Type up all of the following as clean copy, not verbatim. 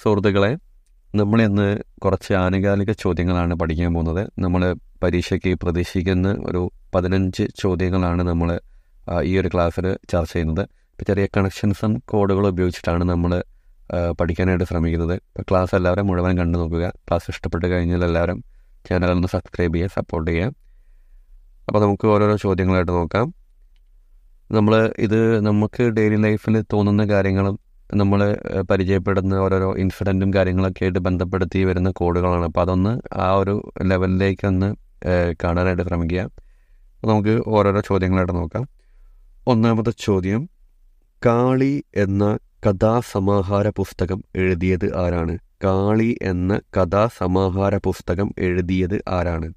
സുഹൃത്തുക്കളെ, നമ്മളിന്ന് കുറച്ച് ആനുകാലിക ചോദ്യങ്ങളാണ് പഠിക്കാൻ പോകുന്നത്. നമ്മൾ പരീക്ഷയ്ക്ക് പ്രതീക്ഷിക്കുന്ന ഒരു 15 ചോദ്യങ്ങളാണ് നമ്മൾ ഈ ഒരു ക്ലാസ്സിൽ ചർച്ച ചെയ്യുന്നത്. ഇപ്പോൾ ചെറിയ കണക്ഷൻസും കോഡുകളും ഉപയോഗിച്ചിട്ടാണ് നമ്മൾ പഠിക്കാനായിട്ട് ശ്രമിക്കുന്നത്. ഇപ്പോൾ ക്ലാസ് എല്ലാവരും മുഴുവൻ കണ്ടു നോക്കുക. ക്ലാസ് ഇഷ്ടപ്പെട്ട് കഴിഞ്ഞാൽ എല്ലാവരും ചാനലൊന്ന് സബ്സ്ക്രൈബ് ചെയ്യുക, സപ്പോർട്ട് ചെയ്യുക. അപ്പോൾ നമുക്ക് ഓരോരോ ചോദ്യങ്ങളായിട്ട് നോക്കാം. നമുക്ക് ഡെയിലി ലൈഫിൽ തോന്നുന്ന കാര്യങ്ങളും നമ്മൾ പരിചയപ്പെടുന്ന ഓരോരോ ഇൻസിഡൻറ്റും കാര്യങ്ങളൊക്കെ ആയിട്ട് ബന്ധപ്പെടുത്തി വരുന്ന കോഡുകളാണ്. അപ്പോൾ അതൊന്ന് ആ ഒരു ലെവലിലേക്കൊന്ന് കാണാനായിട്ട് ശ്രമിക്കുക. അപ്പോൾ നമുക്ക് ഓരോരോ ചോദ്യങ്ങളായിട്ട് നോക്കാം. ഒന്നാമത്തെ ചോദ്യം, കാളി എന്ന കഥാസമാഹാര പുസ്തകം എഴുതിയത് ആരാണ്? കാളി എന്ന കഥാസമാഹാര പുസ്തകം എഴുതിയത് ആരാണ്?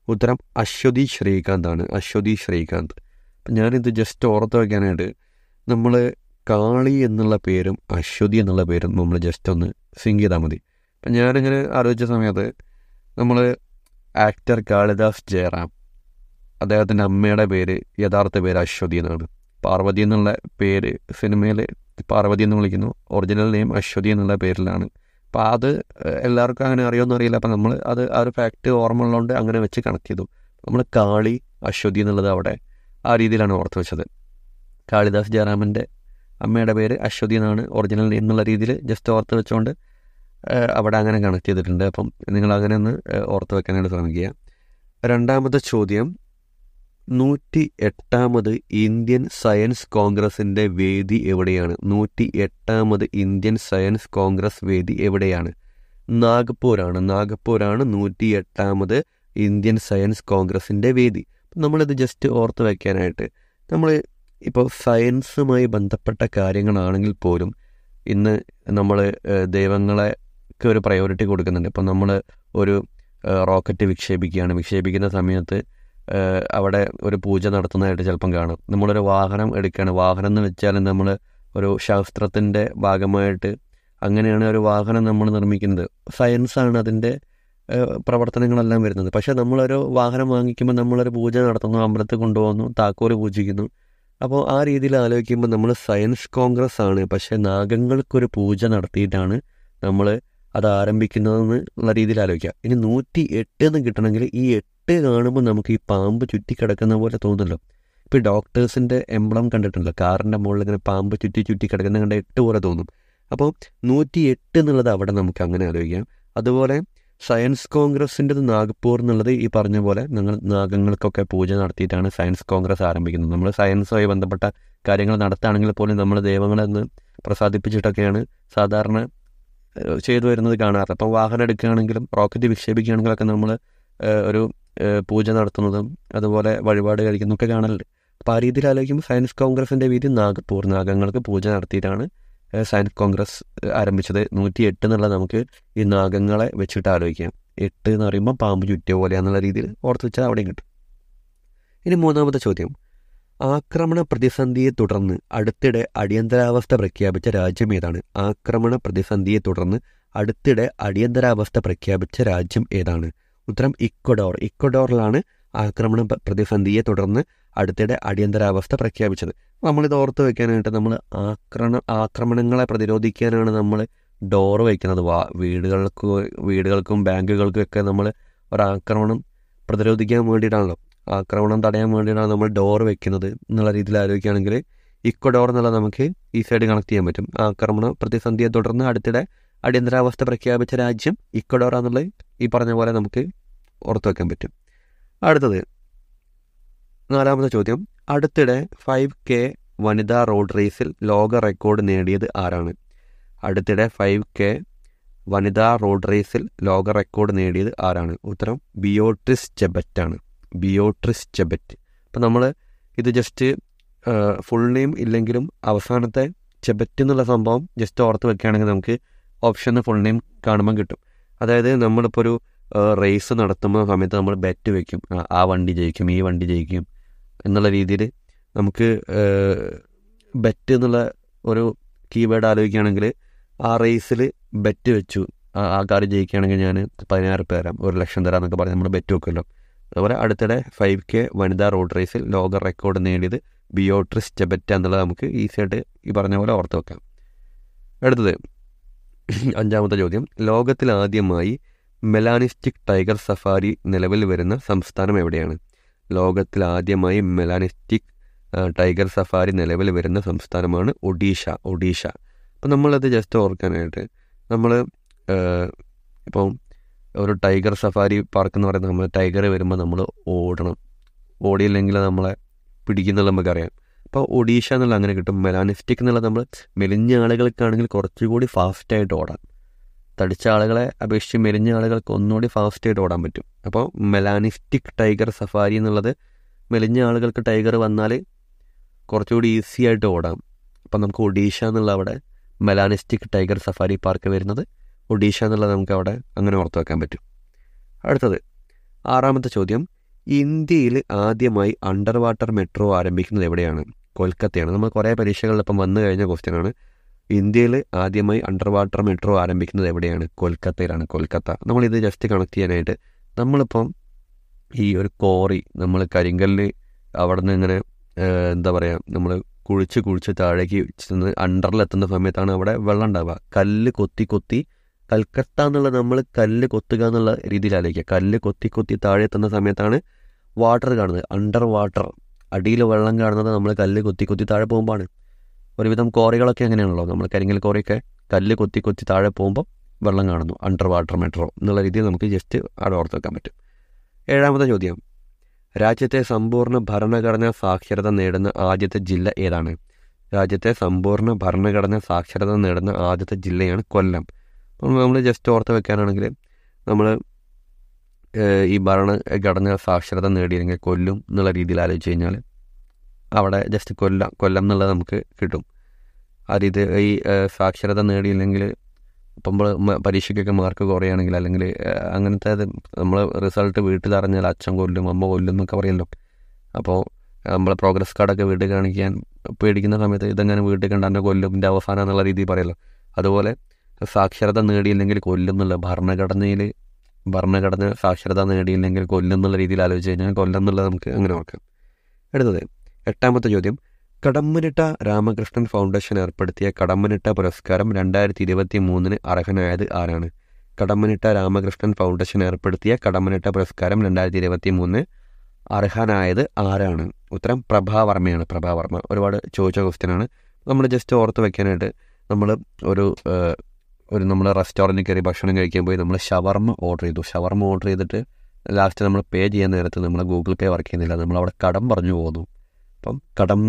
ഉത്തരം അശ്വതി ശ്രീകാന്താണ്. അശ്വതി ശ്രീകാന്ത്. അപ്പം ഞാനിത് ജസ്റ്റ് ഓർത്ത് വയ്ക്കാനായിട്ട് നമ്മൾ കാളി എന്നുള്ള പേരും അശ്വതി എന്നുള്ള പേരും നമ്മൾ ജസ്റ്റ് ഒന്ന് സിങ്ക് ചെയ്താൽ മതി. അപ്പം ഞാനിങ്ങനെ ആലോചിച്ച സമയത്ത് നമ്മൾ ആക്ടർ കാളിദാസ് ജയറാം, അദ്ദേഹത്തിൻ്റെ അമ്മയുടെ പേര് യഥാർത്ഥ പേര് അശ്വതി എന്നാണ്. പാർവതി എന്നുള്ള പേര് സിനിമയിൽ പാർവതി എന്ന് വിളിക്കുന്നു. ഒറിജിനൽ നെയിം അശ്വതി എന്നുള്ള പേരിലാണ്. അപ്പോൾ അത് എല്ലാവർക്കും അങ്ങനെ അറിയുമെന്ന് അറിയില്ല. അപ്പം നമ്മൾ ആ ഒരു ഫാക്റ്റ് ഓർമ്മ ഉള്ളതുകൊണ്ട് അങ്ങനെ വെച്ച് കണക്ട് ചെയ്തു. നമ്മൾ കാളി അശ്വതി എന്നുള്ളത് അവിടെ ആ രീതിയിലാണ് ഓർത്ത് വെച്ചത്. കാളിദാസ് ജയറാമിൻ്റെ അമ്മയുടെ പേര് അശ്വതി എന്നാണ് ഒറിജിനൽ നെയിം എന്നുള്ള രീതിയിൽ ജസ്റ്റ് ഓർത്ത് വെച്ചുകൊണ്ട് അവിടെ അങ്ങനെ കണക്ട് ചെയ്തിട്ടുണ്ട്. അപ്പം നിങ്ങൾ അങ്ങനെ ഒന്ന് ഓർത്ത് വെക്കാനായിട്ട് ശ്രമിക്കുക. രണ്ടാമത്തെ ചോദ്യം, 108ാമത് ഇന്ത്യൻ സയൻസ് കോൺഗ്രസിൻ്റെ വേദി എവിടെയാണ്? 108ാമത് ഇന്ത്യൻ സയൻസ് കോൺഗ്രസ് വേദി എവിടെയാണ്? നാഗ്പൂരാണ്. 108ാമത് ഇന്ത്യൻ സയൻസ് കോൺഗ്രസിൻ്റെ വേദി. നമ്മളിത് ജസ്റ്റ് ഓർത്ത് വയ്ക്കാനായിട്ട് നമ്മൾ ഇപ്പോൾ സയൻസുമായി ബന്ധപ്പെട്ട കാര്യങ്ങളാണെങ്കിൽ പോലും ഇന്ന് നമ്മൾ ദൈവങ്ങളെക്ക് ഒരു പ്രയോറിറ്റി കൊടുക്കുന്നുണ്ട്. ഇപ്പം നമ്മൾ ഒരു റോക്കറ്റ് വിക്ഷേപിക്കുന്ന സമയത്ത് അവിടെ ഒരു പൂജ നടത്തുന്നതായിട്ട് ചിലപ്പം കാണും. നമ്മളൊരു വാഹനം എടുക്കുകയാണ്. വാഹനം എന്ന് വെച്ചാൽ നമ്മൾ ഒരു ശാസ്ത്രത്തിൻ്റെ ഭാഗമായിട്ട് അങ്ങനെയാണ് ഒരു വാഹനം നമ്മൾ നിർമ്മിക്കുന്നത്. സയൻസാണ് അതിൻ്റെ പ്രവർത്തനങ്ങളെല്ലാം വരുന്നത്. പക്ഷേ നമ്മളൊരു വാഹനം വാങ്ങിക്കുമ്പോൾ നമ്മളൊരു പൂജ നടത്തുന്നു, അമ്പലത്തിൽ കൊണ്ടുപോകുന്നു, താക്കോല് പൂജിക്കുന്നു. അപ്പോൾ ആ രീതിയിൽ ആലോചിക്കുമ്പോൾ നമ്മൾ സയൻസ് കോൺഗ്രസ് ആണ്, പക്ഷേ നാഗങ്ങൾക്കൊരു പൂജ നടത്തിയിട്ടാണ് നമ്മൾ അത് ആരംഭിക്കുന്നതെന്ന് ഉള്ള രീതിയിൽ ആലോചിക്കുക. ഇനി 108 എന്ന് കിട്ടണമെങ്കിൽ ഈ 8 കാണുമ്പോൾ നമുക്ക് ഈ പാമ്പ് ചുറ്റിക്കിടക്കുന്ന പോലെ തോന്നുമല്ലോ. ഇപ്പോൾ ഈ ഡോക്ടേഴ്സിൻ്റെ എംബ്ലം കണ്ടിട്ടുണ്ടല്ലോ, കാറിൻ്റെ മുകളിൽ ഇങ്ങനെ പാമ്പ് ചുറ്റി കിടക്കുന്ന കണ്ട 8 പോലെ തോന്നും. അപ്പോൾ 108 എന്നുള്ളത് അവിടെ നമുക്ക് അങ്ങനെ ആലോചിക്കാം. അതുപോലെ സയൻസ് കോൺഗ്രസിൻ്റെത് നാഗ്പൂർ എന്നുള്ളത് ഈ പറഞ്ഞ പോലെ നാഗങ്ങൾക്കൊക്കെ പൂജ നടത്തിയിട്ടാണ് സയൻസ് കോൺഗ്രസ് ആരംഭിക്കുന്നത്. നമ്മൾ സയൻസുമായി ബന്ധപ്പെട്ട കാര്യങ്ങൾ നടത്തുകയാണെങ്കിൽ പോലും നമ്മൾ ദൈവങ്ങളെന്ന് പ്രസാദിപ്പിച്ചിട്ടൊക്കെയാണ് സാധാരണ ചെയ്തു വരുന്നത് കാണാറ്. അപ്പം വാഹനം എടുക്കുകയാണെങ്കിലും റോക്കറ്റ് വിക്ഷേപിക്കുകയാണെങ്കിലൊക്കെ നമ്മൾ ഒരു പൂജ നടത്തുന്നതും അതുപോലെ വഴിപാട് കഴിക്കുന്നതൊക്കെ കാണലുണ്ട്. അപ്പോൾ ആ രീതിയിൽ ആലോചിക്കുമ്പോൾ സയൻസ് കോൺഗ്രസിൻ്റെ വീതി നാഗ്പൂർ, നാഗങ്ങൾക്ക് പൂജ നടത്തിയിട്ടാണ് സയൻസ് കോൺഗ്രസ് ആരംഭിച്ചത്. 108 എന്നുള്ളത് നമുക്ക് ഈ നാഗങ്ങളെ വെച്ചിട്ട് ആലോചിക്കാം. 8 എന്ന് പറയുമ്പോൾ പാമ്പ് ചുറ്റിയ പോലെയാണെന്നുള്ള രീതിയിൽ ഓർത്ത് വെച്ചാൽ അവിടെയും കിട്ടും. ഇനി മൂന്നാമത്തെ ചോദ്യം, ആക്രമണ പ്രതിസന്ധിയെ തുടർന്ന് അടുത്തിടെ അടിയന്തരാവസ്ഥ പ്രഖ്യാപിച്ച രാജ്യം ഏതാണ്? ആക്രമണ പ്രതിസന്ധിയെ തുടർന്ന് അടുത്തിടെ അടിയന്തരാവസ്ഥ പ്രഖ്യാപിച്ച രാജ്യം ഏതാണ്? ഉത്തരം ഇക്വഡോർ. ഇക്വഡോറിലാണ് ആക്രമണ പ്രതിസന്ധിയെ തുടർന്ന് അടുത്തിടെ അടിയന്തരാവസ്ഥ പ്രഖ്യാപിച്ചത്. നമ്മളിത് ഓർത്ത് വയ്ക്കാനായിട്ട് നമ്മൾ ആക്രമണങ്ങളെ പ്രതിരോധിക്കാനാണ് നമ്മൾ ഡോറ് വയ്ക്കുന്നത്. വീടുകൾക്കും ബാങ്കുകൾക്കും ഒക്കെ നമ്മൾ ഒരാക്രമണം പ്രതിരോധിക്കാൻ വേണ്ടിയിട്ടാണല്ലോ, ആക്രമണം തടയാൻ വേണ്ടിയിട്ടാണ് നമ്മൾ ഡോറ് വെക്കുന്നത് എന്നുള്ള രീതിയിൽ ആലോചിക്കുകയാണെങ്കിൽ ഇക്വഡോർ എന്നുള്ളത് നമുക്ക് ഈ സൈഡ് കണക്ട് ചെയ്യാൻ പറ്റും. ആക്രമണ പ്രതിസന്ധിയെ തുടർന്ന് അടുത്തിടെ അടിയന്തരാവസ്ഥ പ്രഖ്യാപിച്ച രാജ്യം ഇക്വഡോർ എന്നുള്ളത് ഈ പറഞ്ഞ പോലെ നമുക്ക് ഓർത്ത് വയ്ക്കാൻ പറ്റും. അടുത്തത് 4ാമത്തെ ചോദ്യം, അടുത്തിടെ 5K വനിതാ റോഡ് റേസിൽ ലോക റെക്കോർഡ് നേടിയത് ആരാണ്? അടുത്തിടെ 5K വനിതാ റോഡ് റേസിൽ ലോക റെക്കോർഡ് നേടിയത് ആരാണ്? ഉത്തരം ബിയോട്രിസ് ചെബറ്റാണ്. ബിയോട്രിസ് ചെബറ്റ്. അപ്പം നമ്മൾ ഇത് ജസ്റ്റ് ഫുൾ നെയിം ഇല്ലെങ്കിലും അവസാനത്തെ ചെബറ്റ് എന്നുള്ള സംഭവം ജസ്റ്റ് ഓർത്ത് വെക്കുകയാണെങ്കിൽ നമുക്ക് ഓപ്ഷന് ഫുൾ നെയിം കാണുമ്പോൾ കിട്ടും. അതായത് നമ്മളിപ്പോൾ ഒരു റേസ് നടത്തുമ്പോൾ സമയത്ത് നമ്മൾ ബെറ്റ് വയ്ക്കും, ആ വണ്ടി ജയിക്കും, ഈ വണ്ടി ജയിക്കും എന്നുള്ള രീതിയിൽ നമുക്ക് ബെറ്റ് എന്നുള്ള ഒരു കീവേഡ് ആലോചിക്കുകയാണെങ്കിൽ ആ റേസിൽ ബെറ്റ് വെച്ചു, ആ കാർ ജയിക്കുകയാണെങ്കിൽ ഞാൻ 10,000 തരാം, 1,00,000 തരാം എന്നൊക്കെ പറഞ്ഞ് നമ്മൾ ബെറ്റ് വെക്കുമല്ലോ. അതുപോലെ അടുത്തിടെ 5K വനിതാ റോഡ് റേസിൽ ലോക റെക്കോർഡ് നേടിയത് ബിയോട്രിസ് ചെബറ്റ എന്നുള്ളത് നമുക്ക് ഈസിയായിട്ട് ഈ പറഞ്ഞ പോലെ ഓർത്ത് വെക്കാം. അടുത്തത് അഞ്ചാമത്തെ ചോദ്യം, ലോകത്തിൽ ആദ്യമായി മെലാനിസ്റ്റിക് ടൈഗർ സഫാരി നിലവിൽ വരുന്ന സംസ്ഥാനം എവിടെയാണ്? ലോകത്തിൽ ആദ്യമായി മെലാനിസ്റ്റിക് ടൈഗർ സഫാരി നിലവിൽ വരുന്ന സംസ്ഥാനമാണ് ഒഡീഷ. അപ്പം നമ്മളത് ജസ്റ്റ് ഓർക്കാനായിട്ട് നമ്മൾ ഇപ്പം ഒരു ടൈഗർ സഫാരി പാർക്ക് എന്ന് പറയുന്നത്, നമ്മൾ ടൈഗർ വരുമ്പോൾ നമ്മൾ ഓടിയില്ലെങ്കിൽ നമ്മളെ പിടിക്കുന്നുള്ള നമുക്കറിയാം. അപ്പോൾ ഒഡീഷ എന്നുള്ള അങ്ങനെ കിട്ടും. മെലാനിസ്റ്റിക് എന്നുള്ള നമ്മൾ മെലിഞ്ഞ ആളുകൾക്കാണെങ്കിൽ കുറച്ചുകൂടി ഫാസ്റ്റായിട്ട് ഓടാം. തടിച്ച ആളുകളെ അപേക്ഷിച്ച് മെലിഞ്ഞ ആളുകൾക്ക് ഒന്നുകൂടി ഫാസ്റ്റായിട്ട് ഓടാൻ പറ്റും. അപ്പോൾ മെലാനിസ്റ്റിക് ടൈഗർ സഫാരി എന്നുള്ളത് മെലിഞ്ഞ ആളുകൾക്ക് ടൈഗർ വന്നാൽ കുറച്ചുകൂടി ഈസി ആയിട്ട് ഓടാം. അപ്പം നമുക്ക് ഒഡീഷ എന്നുള്ള അവിടെ മെലാനിസ്റ്റിക് ടൈഗർ സഫാരി പാർക്ക് വരുന്നത് ഒഡീഷ എന്നുള്ളത് നമുക്ക് അവിടെ അങ്ങനെ ഓർത്ത് വെക്കാൻ പറ്റും. അടുത്തത് ആറാമത്തെ ചോദ്യം, ഇന്ത്യയിൽ ആദ്യമായി അണ്ടർ വാട്ടർ മെട്രോ ആരംഭിക്കുന്നത് എവിടെയാണ്? കൊൽക്കത്തയാണ്. നമ്മൾ കുറേ പരീക്ഷകളിലിപ്പം വന്നു കഴിഞ്ഞ ക്വസ്റ്റ്യനാണ്. ഇന്ത്യയിൽ ആദ്യമായി അണ്ടർ വാട്ടർ മെട്രോ ആരംഭിക്കുന്നത് എവിടെയാണ്? കൊൽക്കത്തയിലാണ്. കൊൽക്കത്ത. നമ്മളിത് ജസ്റ്റ് കണക്ട് ചെയ്യാനായിട്ട് നമ്മളിപ്പം ഈ ഒരു കോറി, നമ്മൾ കരിങ്കല്ല് അവിടെ നിന്ന് ഇങ്ങനെ എന്താ പറയുക, നമ്മൾ കുഴിച്ച് താഴേക്ക് ചെന്ന് അണ്ടറിലെത്തുന്ന സമയത്താണ് അവിടെ വെള്ളം ഉണ്ടാവുക. കല്ല് കൊത്തി കൽക്കത്ത എന്നുള്ള നമ്മൾ കല്ല് കൊത്തുക എന്നുള്ള രീതിയിൽ ആലോചിക്കുക. കല്ല് കൊത്തി താഴെ എത്തുന്ന സമയത്താണ് വാട്ടർ കാണുന്നത്. അണ്ടർ വാട്ടർ, അടിയിൽ വെള്ളം കാണുന്നത് നമ്മൾ കല്ല് കൊത്തി താഴെ പോകുമ്പോഴാണ്. ഒരുവിധം കോറികളൊക്കെ അങ്ങനെയാണല്ലോ, നമ്മൾ കരിങ്കൽ കോറിയൊക്കെ കല്ല് കൊത്തി താഴെ പോകുമ്പോൾ വെള്ളം കാണുന്നു. അണ്ടർ വാട്ടർ മെട്രോ എന്നുള്ള രീതിയിൽ നമുക്ക് ജസ്റ്റ് അവിടെ ഓർത്ത് വെക്കാൻ പറ്റും. ഏഴാമത്തെ ചോദ്യം, രാജ്യത്തെ സമ്പൂർണ്ണ ഭരണഘടനാ സാക്ഷരത നേടുന്ന ആദ്യത്തെ ജില്ല ഏതാണ്? രാജ്യത്തെ സമ്പൂർണ്ണ ഭരണഘടനാ സാക്ഷരത നേടുന്ന ആദ്യത്തെ ജില്ലയാണ് കൊല്ലം. നമ്മൾ ജസ്റ്റ് ഓർത്ത് വെക്കാനാണെങ്കിൽ നമ്മൾ ഈ ഭരണഘടനാ സാക്ഷരത നേടിയില്ലെങ്കിൽ കൊല്ലും എന്നുള്ള രീതിയിൽ ആലോചിച്ച് കഴിഞ്ഞാൽ അവിടെ ജസ്റ്റ് കൊല്ലം എന്നുള്ളത് നമുക്ക് കിട്ടും. ആ രീതി ഈ സാക്ഷരത നേടിയില്ലെങ്കിൽ ഇപ്പം പരീക്ഷയ്ക്കൊക്കെ മാർക്ക് കുറയുകയാണെങ്കിൽ അല്ലെങ്കിൽ അങ്ങനത്തെ നമ്മൾ റിസൾട്ട് വീട്ടിൽ അറിഞ്ഞാൽ അച്ഛൻ കൊല്ലും അമ്മ കൊല്ലും എന്നൊക്കെ പറയുമല്ലോ. അപ്പോൾ നമ്മൾ പ്രോഗ്രസ് കാർഡൊക്കെ വീട്ടിൽ കാണിക്കാൻ പേടിക്കുന്ന സമയത്ത് ഇതെങ്ങനെ വീട്ടിൽ കണ്ട എൻ്റെ കൊല്ലുമിൻ്റെ അവസാനം എന്നുള്ള രീതിയിൽ പറയുമല്ലോ. അതുപോലെ സാക്ഷരത നേടിയില്ലെങ്കിൽ കൊല്ലും എന്നുള്ള ഭരണഘടന സാക്ഷരത നേടിയില്ലെങ്കിൽ കൊല്ലും എന്നുള്ള രീതിയിൽ ആലോചിച്ച് കഴിഞ്ഞാൽ കൊല്ലം എന്നുള്ളത് നമുക്ക് അങ്ങനെ ഓർക്കാം. അടുത്തത് എട്ടാമത്തെ ചോദ്യം, കടമ്മനിട്ട രാമകൃഷ്ണൻ ഫൗണ്ടേഷൻ ഏർപ്പെടുത്തിയ കടമ്മനിട്ട പുരസ്കാരം 2023 അർഹനായത് ആരാണ്? കടമ്മനിട്ട രാമകൃഷ്ണൻ ഫൗണ്ടേഷൻ ഏർപ്പെടുത്തിയ കടമ്മനിട്ട പുരസ്കാരം 2023 അർഹനായത് ആരാണ്? ഉത്തരം പ്രഭാവർമ്മയാണ്. പ്രഭാവർമ്മ ഒരുപാട് ചോദിച്ച ക്വസ്റ്റ്യനാണ്. നമ്മൾ ജസ്റ്റ് ഓർത്ത് വെക്കാനായിട്ട് നമ്മൾ നമ്മൾ റെസ്റ്റോറൻറ്റിൽ കയറി ഭക്ഷണം കഴിക്കാൻ പോയി നമ്മൾ ഷവർമ്മ ഓർഡർ ചെയ്തു. ഷവർമ്മ ഓർഡർ ചെയ്തിട്ട് ലാസ്റ്റ് നമ്മൾ പേ ചെയ്യാൻ നേരത്ത് നമ്മൾ ഗൂഗിൾ പേ വർക്ക് ചെയ്യുന്നില്ല, നമ്മളവിടെ കടം പറഞ്ഞു പോകുന്നു. അപ്പം കടം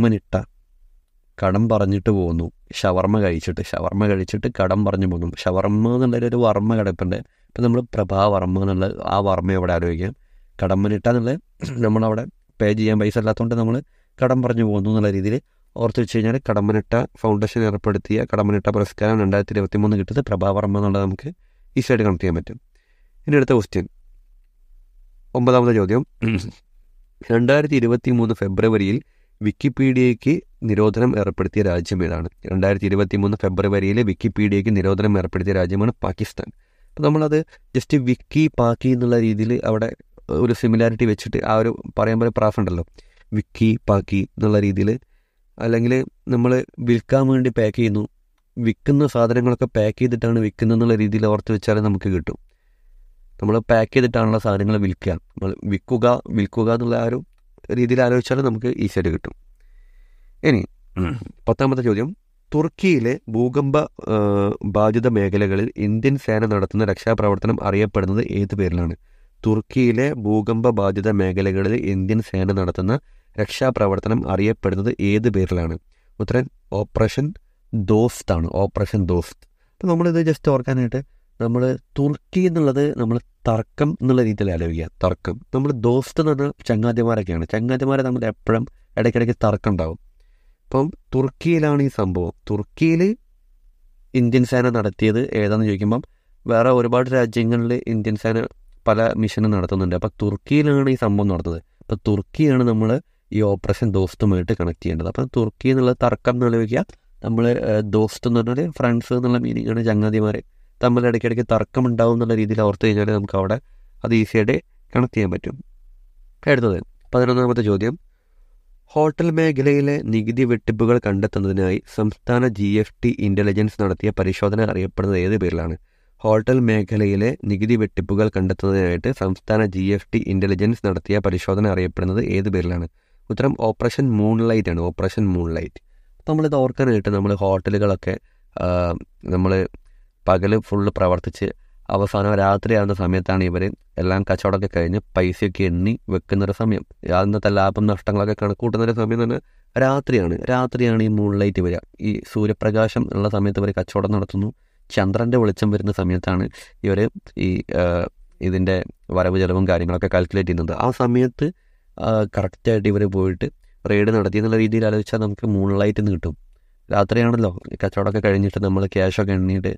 പറഞ്ഞിട്ട് പോകുന്നു. ഷവർമ്മ കഴിച്ചിട്ട് കടം പറഞ്ഞു പോകുന്നു. ഷവർമ്മ എന്നുള്ളൊരു വർമ്മ കിടപ്പുണ്ട്. അപ്പം നമ്മൾ പ്രഭാവർമ്മ എന്നുള്ള ആ വർമ്മ അവിടെ ആലോചിക്കാം. കടമ്മനിട്ട എന്നുള്ളത് നമ്മളവിടെ പേ ചെയ്യാൻ പൈസ ഇല്ലാത്തതുകൊണ്ട് നമ്മൾ കടം പറഞ്ഞു പോകുന്നു എന്നുള്ള രീതിയിൽ ഓർത്ത് വെച്ച് കഴിഞ്ഞാൽ കടമ്മനിട്ട ഫൗണ്ടേഷൻ ഏർപ്പെടുത്തിയ കടമ്മനിട്ട പുരസ്കാരം 2023 കിട്ടിയത് പ്രഭാവർമ്മ എന്നുള്ളത് നമുക്ക് ഈസിയായിട്ട് കണക്ട് ചെയ്യാൻ പറ്റും. ഇനി അടുത്ത ക്വസ്റ്റ്യൻ, ഒമ്പതാമത്തെ ചോദ്യം, 2023 ഫെബ്രുവരിയിൽ വിക്കിപീഡിയയ്ക്ക് നിരോധനം ഏർപ്പെടുത്തിയ രാജ്യം ഏതാണ്? 2023 ഫെബ്രുവരിയിൽ വിക്കിപീഡിയയ്ക്ക് നിരോധനം ഏർപ്പെടുത്തിയ രാജ്യമാണ് പാകിസ്ഥാൻ. അപ്പോൾ നമ്മളത് ജസ്റ്റ് വിക്കി പാക്കി എന്നുള്ള രീതിയിൽ അവിടെ ഒരു സിമിലാരിറ്റി വെച്ചിട്ട് ആ ഒരു പറയുമ്പോൾ പ്രാഫ് ഉണ്ടല്ലോ, വിക്കി പാക്കി എന്നുള്ള രീതിയിൽ. അല്ലെങ്കിൽ നമ്മൾ വിൽക്കാൻ വേണ്ടി പാക്ക് ചെയ്യുന്നു, വിൽക്കുന്ന സാധനങ്ങളൊക്കെ പാക്ക് ചെയ്തിട്ടാണ് വിൽക്കുന്നതെന്നുള്ള രീതിയിൽ ഓർത്ത് വെച്ചാൽ നമുക്ക് കിട്ടും. നമ്മൾ പാക്ക് ചെയ്തിട്ടാണുള്ള സാധനങ്ങൾ വിൽക്കുക, നമ്മൾ വിൽക്കുക എന്നുള്ള ആ ഒരു രീതിയിൽ ആലോചിച്ചാൽ നമുക്ക് ഈസിയായിട്ട് കിട്ടും. ഇനി 10ാമത്തെ ചോദ്യം, തുർക്കിയിലെ ഭൂകമ്പ ബാധിത മേഖലകളിൽ ഇന്ത്യൻ സേന നടത്തുന്ന രക്ഷാപ്രവർത്തനം അറിയപ്പെടുന്നത് ഏത് പേരിലാണ്? തുർക്കിയിലെ ഭൂകമ്പ ബാധിത മേഖലകളിൽ ഇന്ത്യൻ സേന നടത്തുന്ന രക്ഷാപ്രവർത്തനം അറിയപ്പെടുന്നത് ഏത് പേരിലാണ്? ഉത്തരം ഓപ്പറേഷൻ ദോസ്ത് ആണ്. ഓപ്പറേഷൻ ദോസ്ത്. അപ്പോൾ നമ്മളിത് ജസ്റ്റ് ഓർക്കാനായിട്ട് നമ്മൾ തുർക്കി എന്നുള്ളത് നമ്മൾ തർക്കം എന്നുള്ള രീതിയിൽ ആലോചിക്കുക. തർക്കം. നമ്മൾ ദോസ്ത് എന്ന് പറഞ്ഞാൽ ചങ്ങാതിമാരൊക്കെയാണ്. ചങ്ങാതിമാരെ നമ്മൾ എപ്പോഴും ഇടയ്ക്കിടയ്ക്ക് തർക്കം ഉണ്ടാവും. അപ്പം തുർക്കിയിലാണ് ഈ സംഭവം. തുർക്കിയിൽ ഇന്ത്യൻ സേന നടത്തിയത് ഏതാണെന്ന് ചോദിക്കുമ്പം വേറെ ഒരുപാട് രാജ്യങ്ങളിൽ ഇന്ത്യൻ സേന പല മിഷനും നടത്തുന്നുണ്ട്. അപ്പം തുർക്കിയിലാണ് ഈ സംഭവം നടത്തുന്നത്. അപ്പം തുർക്കിയാണ് നമ്മൾ ഈ ഓപ്പറേഷൻ ദോസ്തുമായിട്ട് കണക്ട് ചെയ്യേണ്ടത്. അപ്പം തുർക്കി എന്നുള്ള തർക്കം എന്ന് ആലോചിക്കുക. നമ്മൾ ദോസ്ത് എന്ന് പറഞ്ഞാൽ ഫ്രണ്ട്സ് എന്നുള്ള മീനിങ് ആണ്. ചങ്ങാതിമാർ തമ്മിൽ ഇടയ്ക്കിടയ്ക്ക് തർക്കം ഉണ്ടാവും എന്നുള്ള രീതിയിൽ ഓർത്ത് കഴിഞ്ഞാൽ നമുക്ക് അവിടെ അത് ഈസിയായിട്ട് കണക്ട് ചെയ്യാൻ പറ്റും. അടുത്തത് 11ാമത്തെ ചോദ്യം, ഹോട്ടൽ മേഖലയിലെ നികുതി വെട്ടിപ്പുകൾ കണ്ടെത്തുന്നതിനായി സംസ്ഥാന GST ഇന്റലിജൻസ് നടത്തിയ പരിശോധന അറിയപ്പെടുന്നത് ഏത് പേരിലാണ്? ഹോട്ടൽ മേഖലയിലെ നികുതി വെട്ടിപ്പുകൾ കണ്ടെത്തുന്നതിനായിട്ട് സംസ്ഥാന GST ഇന്റലിജൻസ് നടത്തിയ പരിശോധന അറിയപ്പെടുന്നത് ഏത് പേരിലാണ്? ഉത്തരം ഓപ്പറേഷൻ മൂൺലൈറ്റ് ആണ്. Operation moonlight. നമ്മളിത് ഓർക്കാനായിട്ട് നമ്മൾ ഹോട്ടലുകളൊക്കെ നമ്മൾ പകല് ഫുള്ള് പ്രവർത്തിച്ച് അവസാനം രാത്രിയാവുന്ന സമയത്താണ് ഇവർ എല്ലാം കച്ചവടമൊക്കെ കഴിഞ്ഞ് പൈസയൊക്കെ എണ്ണി വെക്കുന്നൊരു സമയം. അന്നത്തെ ലാഭം നഷ്ടങ്ങളൊക്കെ കണക്കൂട്ടുന്നൊരു സമയം തന്നെ രാത്രിയാണ് ഈ മൂൺലൈറ്റ് വരിക. ഈ സൂര്യപ്രകാശം ഉള്ള സമയത്ത് ഇവർ കച്ചവടം നടത്തുന്നു. ചന്ദ്രൻ്റെ വെളിച്ചം വരുന്ന സമയത്താണ് ഇവർ ഈ ഇതിൻ്റെ വരവ് ചെലവും കാര്യങ്ങളൊക്കെ കാൽക്കുലേറ്റ് ചെയ്യുന്നത്. ആ സമയത്ത് കറക്റ്റായിട്ട് ഇവർ പോയിട്ട് റെയ്ഡ് നടത്തി എന്നുള്ള രീതിയിൽ ആലോചിച്ചാൽ നമുക്ക് മൂൺലൈറ്റ് നിന്ന് കിട്ടും. രാത്രിയാണല്ലോ കച്ചവടമൊക്കെ കഴിഞ്ഞിട്ട് നമ്മൾ ക്യാഷൊക്കെ എണ്ണിയിട്ട്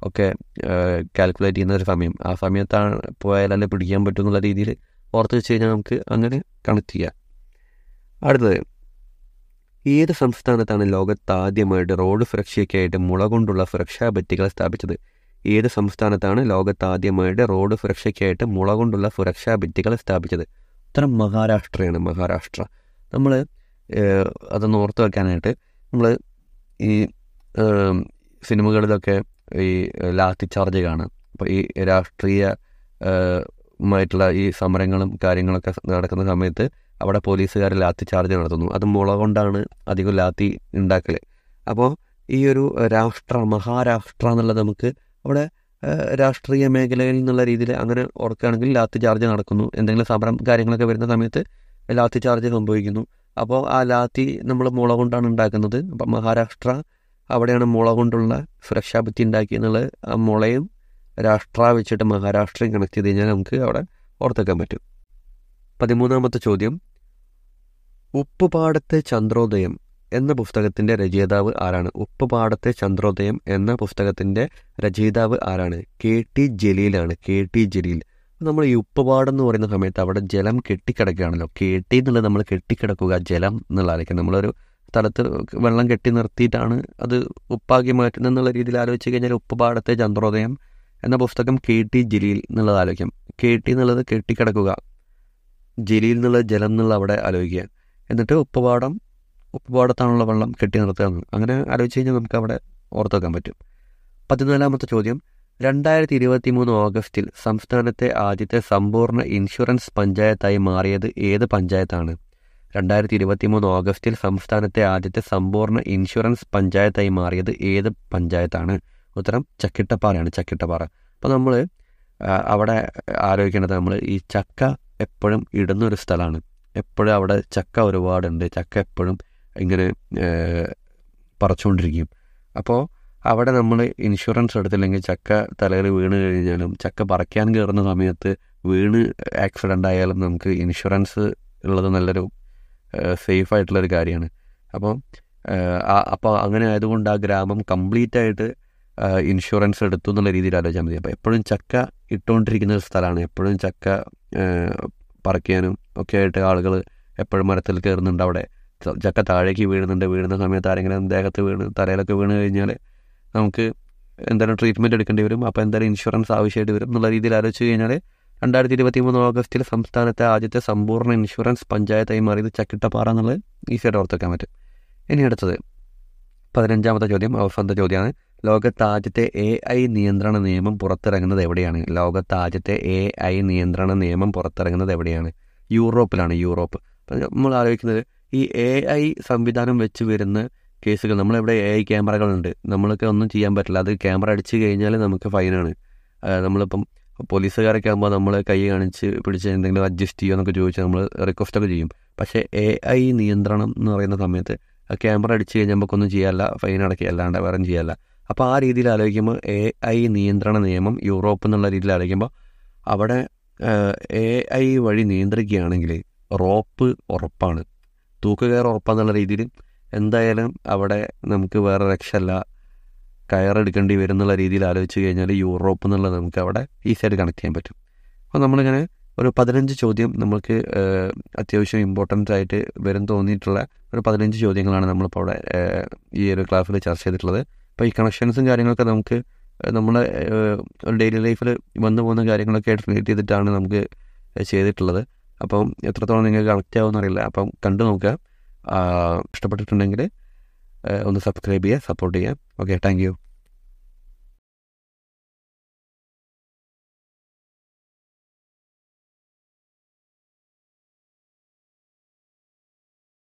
ഒക്കെ കാൽക്കുലേറ്റ് ചെയ്യുന്ന ഒരു സമയം. ആ സമയത്താണ് പോയാലല്ലേ പിടിക്കാൻ പറ്റും എന്നുള്ള രീതിയിൽ ഓർത്ത് വെച്ച് കഴിഞ്ഞാൽ നമുക്ക് അങ്ങനെ കണക്ട് ചെയ്യാം. അടുത്തത്, ഏത് സംസ്ഥാനത്താണ് ലോകത്താദ്യമായിട്ട് റോഡ് സുരക്ഷയ്ക്കായിട്ട് മുള കൊണ്ടുള്ള സുരക്ഷാ ഭിത്തികൾ സ്ഥാപിച്ചത്? ഏത് സംസ്ഥാനത്താണ് ലോകത്താദ്യമായിട്ട് റോഡ് സുരക്ഷയ്ക്കായിട്ട് മുള കൊണ്ടുള്ള സുരക്ഷാ ഭിത്തികൾ സ്ഥാപിച്ചത്? ഉത്തരം മഹാരാഷ്ട്രയാണ്. മഹാരാഷ്ട്ര. നമ്മൾ അതൊന്ന് ഓർത്ത് വെക്കാനായിട്ട് നമ്മൾ ഈ സിനിമകളിലൊക്കെ ഈ ലാത്തി ചാർജ് കാണാം. അപ്പോൾ ഈ രാഷ്ട്രീയമായിട്ടുള്ള ഈ സമരങ്ങളും കാര്യങ്ങളൊക്കെ നടക്കുന്ന സമയത്ത് അവിടെ പോലീസുകാർ ലാത്തി ചാർജ് നടത്തുന്നു. അത് മുള കൊണ്ടാണ് അധികം ലാത്തി ഉണ്ടാക്കൽ. അപ്പോൾ ഈ ഒരു മഹാരാഷ്ട്ര എന്നുള്ളത് നമുക്ക് അവിടെ രാഷ്ട്രീയ മേഖലയിൽ എന്നുള്ള രീതിയിൽ അങ്ങനെ ഓർക്കുകയാണെങ്കിൽ ലാത്തി ചാർജ് നടക്കുന്നു. എന്തെങ്കിലും സമരം കാര്യങ്ങളൊക്കെ വരുന്ന സമയത്ത് ലാത്തി ചാർജ് സംഭവിക്കുന്നു. അപ്പോൾ ആ ലാത്തി നമ്മൾ മുള കൊണ്ടാണ് ഉണ്ടാക്കുന്നത്. അപ്പം മഹാരാഷ്ട്ര അവിടെയാണ് മുള കൊണ്ടുള്ള സുരക്ഷാ ഭിത്തി ഉണ്ടാക്കിയെന്നുള്ളത്. ആ മുളയും രാഷ്ട്ര വെച്ചിട്ട് മഹാരാഷ്ട്രയും കണക്ട് ചെയ്ത് കഴിഞ്ഞാൽ നമുക്ക് അവിടെ ഓർത്തെക്കാൻ പറ്റും. 13ാമത്തെ ചോദ്യം, ഉപ്പുപാടത്തെ ചന്ദ്രോദയം എന്ന പുസ്തകത്തിൻ്റെ രചയിതാവ് ആരാണ്? ഉപ്പുപാടത്തെ ചന്ദ്രോദയം എന്ന പുസ്തകത്തിൻ്റെ രചയിതാവ് ആരാണ്? KT ജലീലാണ്. KT ജലീൽ. നമ്മൾ ഈ ഉപ്പുപാടം എന്ന് പറയുന്ന സമയത്ത് അവിടെ ജലം കെട്ടിക്കിടക്കുകയാണല്ലോ. KT എന്നുള്ളത് നമ്മൾ കെട്ടിക്കിടക്കുക, ജലം എന്നുള്ളതായിരിക്കും. നമ്മളൊരു സ്ഥലത്ത് വെള്ളം കെട്ടി നിർത്തിയിട്ടാണ് അത് ഉപ്പാക്കി മാറ്റുന്നത് എന്നുള്ള രീതിയിൽ ആലോചിച്ച് കഴിഞ്ഞാൽ ഉപ്പുപാടത്തെ ചന്ദ്രോദയം എന്ന പുസ്തകം KT ജലീൽ എന്നുള്ളത് ആലോചിക്കാം. KT എന്നുള്ളത് കെട്ടിക്കിടക്കുക, ജലീൽ എന്നുള്ളത് ജലം എന്നുള്ള അവിടെ ആലോചിക്കുക. എന്നിട്ട് ഉപ്പുപാടത്താണുള്ള വെള്ളം കെട്ടി നിർത്തുക. അങ്ങനെ ആലോചിച്ച് കഴിഞ്ഞാൽ നമുക്ക് അവിടെ ഓർത്ത് വെക്കാൻ പറ്റും. 14ാമത്തെ ചോദ്യം, 2023 ഓഗസ്റ്റിൽ സംസ്ഥാനത്തെ ആദ്യത്തെ സമ്പൂർണ്ണ ഇൻഷുറൻസ് പഞ്ചായത്തായി മാറിയത് ഏത് പഞ്ചായത്താണ്? 2023 ഓഗസ്റ്റിൽ സംസ്ഥാനത്തെ ആദ്യത്തെ സമ്പൂർണ്ണ ഇൻഷുറൻസ് പഞ്ചായത്തായി മാറിയത് ഏത് പഞ്ചായത്താണ്? ഉത്തരം ചക്കിട്ടപ്പാറയാണ്. ചക്കിട്ടപ്പാറ. അപ്പോൾ നമ്മൾ അവിടെ ആലോചിക്കേണ്ടത്, നമ്മൾ ഈ ചക്ക എപ്പോഴും ഇടുന്നൊരു സ്ഥലമാണ്. എപ്പോഴും അവിടെ ചക്ക ഒരുപാടുണ്ട്. ചക്ക എപ്പോഴും ഇങ്ങനെ പറിച്ചുകൊണ്ടിരിക്കും. അപ്പോൾ അവിടെ നമ്മൾ ഇൻഷുറൻസ് എടുത്തില്ലെങ്കിൽ ചക്ക തലയിൽ വീണ് കഴിഞ്ഞാലും ചക്ക പറിക്കാൻ കയറുന്ന സമയത്ത് വീണ് ആക്സിഡൻ്റ് ആയാലും നമുക്ക് ഇൻഷുറൻസ് ഉള്ളത് നല്ലൊരു സേഫായിട്ടുള്ളൊരു കാര്യമാണ്. അപ്പോൾ അങ്ങനെ ആയതുകൊണ്ട് ആ ഗ്രാമം കംപ്ലീറ്റ് ആയിട്ട് ഇൻഷുറൻസ് എടുത്തു എന്നുള്ള രീതിയിൽ ആലോചിച്ചാൽ മതി. അപ്പോൾ എപ്പോഴും ചക്ക ഇട്ടുകൊണ്ടിരിക്കുന്ന ഒരു സ്ഥലമാണ്. എപ്പോഴും ചക്ക പറിക്കാനും ഒക്കെ ആയിട്ട് ആളുകൾ എപ്പോഴും മരത്തിൽ കയറുന്നുണ്ട്. അവിടെ ചക്ക താഴേക്ക് വീഴുന്നുണ്ട്. വീഴുന്ന സമയത്ത് ആരെങ്കിലും ദേഹത്ത് തലയിലൊക്കെ വീണ് കഴിഞ്ഞാൽ നമുക്ക് എന്തായാലും ട്രീറ്റ്മെൻറ്റ് എടുക്കേണ്ടി വരും. അപ്പോൾ എന്തായാലും ഇൻഷുറൻസ് ആവശ്യമായിട്ട് വരും എന്നുള്ള രീതിയിൽ ആലോചിച്ച് കഴിഞ്ഞാൽ 2023 ഓഗസ്റ്റിൽ സംസ്ഥാനത്തെ ആദ്യത്തെ സമ്പൂർണ്ണ ഇൻഷുറൻസ് പഞ്ചായത്തായി മാറിയത് ചക്കിട്ടപ്പാറ എന്നുള്ളത് ഈസിയായിട്ട് ഓർത്തെക്കാൻ പറ്റും. ഇനി അടുത്തത് 15ാമത്തെ ചോദ്യം, അവസാനത്തെ ചോദ്യമാണ്. ലോകത്ത് ആദ്യത്തെ AI നിയന്ത്രണ നിയമം പുറത്തിറങ്ങുന്നത് എവിടെയാണ്? ലോകത്ത് ആദ്യത്തെ AI നിയന്ത്രണ നിയമം പുറത്തിറങ്ങുന്നത് എവിടെയാണ്? യൂറോപ്പിലാണ്. യൂറോപ്പ്. അപ്പം നമ്മൾ ആലോചിക്കുന്നത് ഈ AI സംവിധാനം വെച്ച് വരുന്ന കേസുകൾ, നമ്മളിവിടെ AI ക്യാമറകളുണ്ട്. നമ്മൾക്ക് ഒന്നും ചെയ്യാൻ പറ്റില്ല. അത് ക്യാമറ അടിച്ചു കഴിഞ്ഞാൽ നമുക്ക് ഫൈനാണ്. നമ്മളിപ്പം പോലീസുകാരൊക്കെ ആകുമ്പോൾ നമ്മൾ കൈ കാണിച്ച് പിടിച്ച് എന്തെങ്കിലും അഡ്ജസ്റ്റ് ചെയ്യുമോ എന്നൊക്കെ ചോദിച്ചാൽ നമ്മൾ റിക്വസ്റ്റൊക്കെ ചെയ്യും. പക്ഷേ AI നിയന്ത്രണം എന്ന് പറയുന്ന സമയത്ത് ക്യാമറ അടിച്ചു കഴിഞ്ഞാൽ നമുക്കൊന്നും ചെയ്യാല്ല, ഫൈൻ അടക്കുക, അല്ലാണ്ട് വേറെ ചെയ്യാല്ല. അപ്പോൾ ആ രീതിയിൽ ആലോചിക്കുമ്പോൾ AI നിയന്ത്രണ നിയമം യൂറോപ്പ് എന്നുള്ള രീതിയിൽ ആലോചിക്കുമ്പോൾ അവിടെ AI വഴി നിയന്ത്രിക്കുകയാണെങ്കിൽ റോപ്പ് ഉറപ്പാണ്, തൂക്കുകയർ ഉറപ്പാന്നുള്ള രീതിയിൽ എന്തായാലും അവിടെ നമുക്ക് വേറെ രക്ഷയല്ല, കയറെടുക്കേണ്ടി വരും എന്നുള്ള രീതിയിൽ ആലോചിച്ച് കഴിഞ്ഞാൽ യൂറോപ്പ് എന്നുള്ളത് നമുക്ക് അവിടെ ഈസിയായിട്ട് കണക്ട് ചെയ്യാൻ പറ്റും. അപ്പോൾ നമ്മളിങ്ങനെ ഒരു 15 ചോദ്യം നമുക്ക് അത്യാവശ്യം ഇമ്പോർട്ടൻ്റ് ആയിട്ട് വരും തോന്നിയിട്ടുള്ള ഒരു 15 ചോദ്യങ്ങളാണ് നമ്മളിപ്പോൾ അവിടെ ഈ ഒരു ക്ലാസ്സിൽ ചർച്ച ചെയ്തിട്ടുള്ളത്. അപ്പോൾ ഈ കണക്ഷൻസും കാര്യങ്ങളൊക്കെ നമുക്ക് നമ്മുടെ ഡെയിലി ലൈഫിൽ വന്നു പോകുന്ന കാര്യങ്ങളൊക്കെ ആയിട്ട് റിലേറ്റ് ചെയ്തിട്ടാണ് നമുക്ക് ചെയ്തിട്ടുള്ളത്. അപ്പം എത്രത്തോളം നിങ്ങൾക്ക് കണക്റ്റ് ആവുമെന്ന് അറിയില്ല. അപ്പം കണ്ടു നോക്കുക. ഇഷ്ടപ്പെട്ടിട്ടുണ്ടെങ്കിൽ ഒന്ന് സബ്സ്ക്രൈബ് ചെയ്യുക, സപ്പോർട്ട് ചെയ്യുക. Okay, thank you.